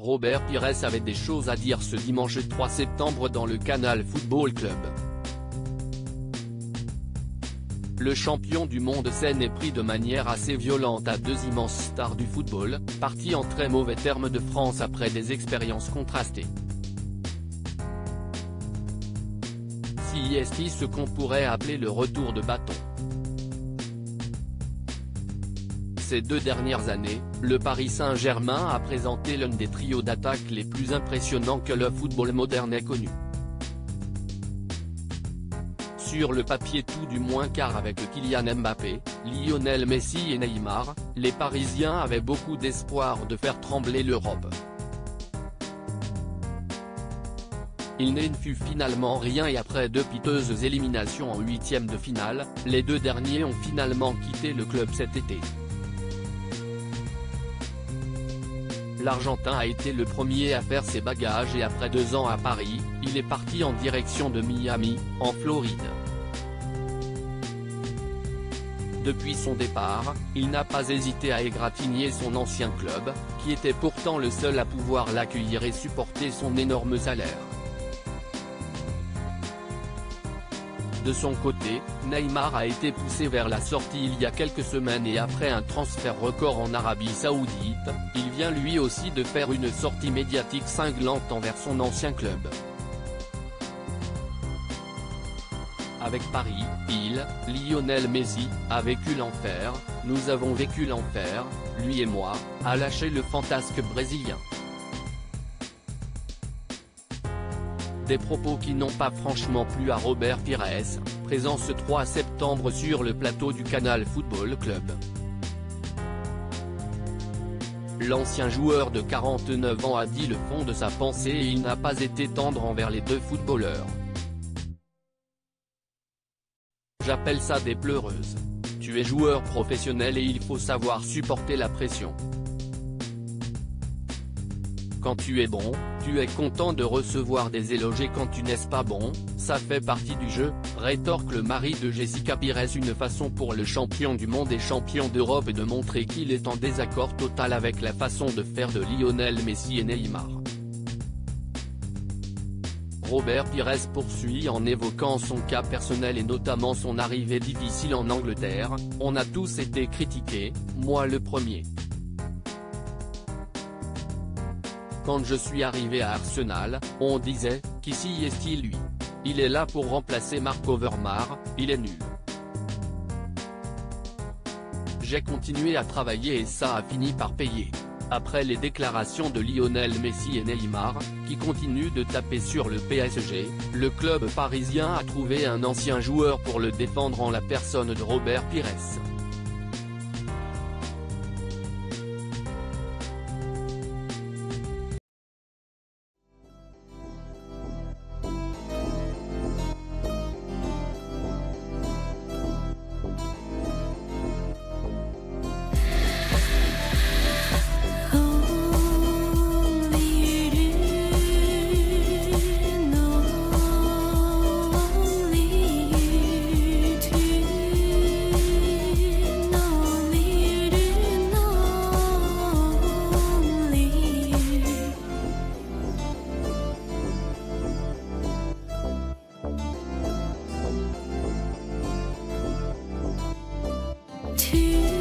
Robert Pires avait des choses à dire ce dimanche 3 septembre dans le Canal Football Club. Le champion du monde s'en est pris de manière assez violente à deux immenses stars du football, partis en très mauvais termes de France après des expériences contrastées. C'est ce qu'on pourrait appeler le retour de bâton. Ces 2 dernières années, le Paris Saint-Germain a présenté l'un des trios d'attaque les plus impressionnants que le football moderne ait connu. Sur le papier tout du moins, car avec Kylian Mbappé, Lionel Messi et Neymar, les Parisiens avaient beaucoup d'espoir de faire trembler l'Europe. Il n'en fut finalement rien et après 2 piteuses éliminations en 8e de finale, les 2 derniers ont finalement quitté le club cet été. L'Argentin a été le premier à faire ses bagages et après 2 ans à Paris, il est parti en direction de Miami, en Floride. Depuis son départ, il n'a pas hésité à égratigner son ancien club, qui était pourtant le seul à pouvoir l'accueillir et supporter son énorme salaire. De son côté, Neymar a été poussé vers la sortie il y a quelques semaines et après un transfert record en Arabie Saoudite, il vient lui aussi de faire une sortie médiatique cinglante envers son ancien club. Avec Paris, Lionel Messi, a vécu l'enfer, nous avons vécu l'enfer, lui et moi, a lâché le fantasque brésilien. Des propos qui n'ont pas franchement plu à Robert Pires, présent ce 3 septembre sur le plateau du Canal Football Club. L'ancien joueur de 49 ans a dit le fond de sa pensée et il n'a pas été tendre envers les 2 footballeurs. J'appelle ça des pleureuses. Tu es joueur professionnel et il faut savoir supporter la pression. Quand tu es bon, tu es content de recevoir des éloges et quand tu n'es pas bon, ça fait partie du jeu, rétorque le mari de Jessica Pires, une façon pour le champion du monde et champion d'Europe de montrer qu'il est en désaccord total avec la façon de faire de Lionel Messi et Neymar. Robert Pires poursuit en évoquant son cas personnel et notamment son arrivée difficile en Angleterre. On a tous été critiqués, moi le premier. Quand je suis arrivé à Arsenal, on disait, qui s'y est-il lui? Il est là pour remplacer Marc Overmars, il est nul. J'ai continué à travailler et ça a fini par payer. Après les déclarations de Lionel Messi et Neymar, qui continuent de taper sur le PSG, le club parisien a trouvé un ancien joueur pour le défendre en la personne de Robert Pires. To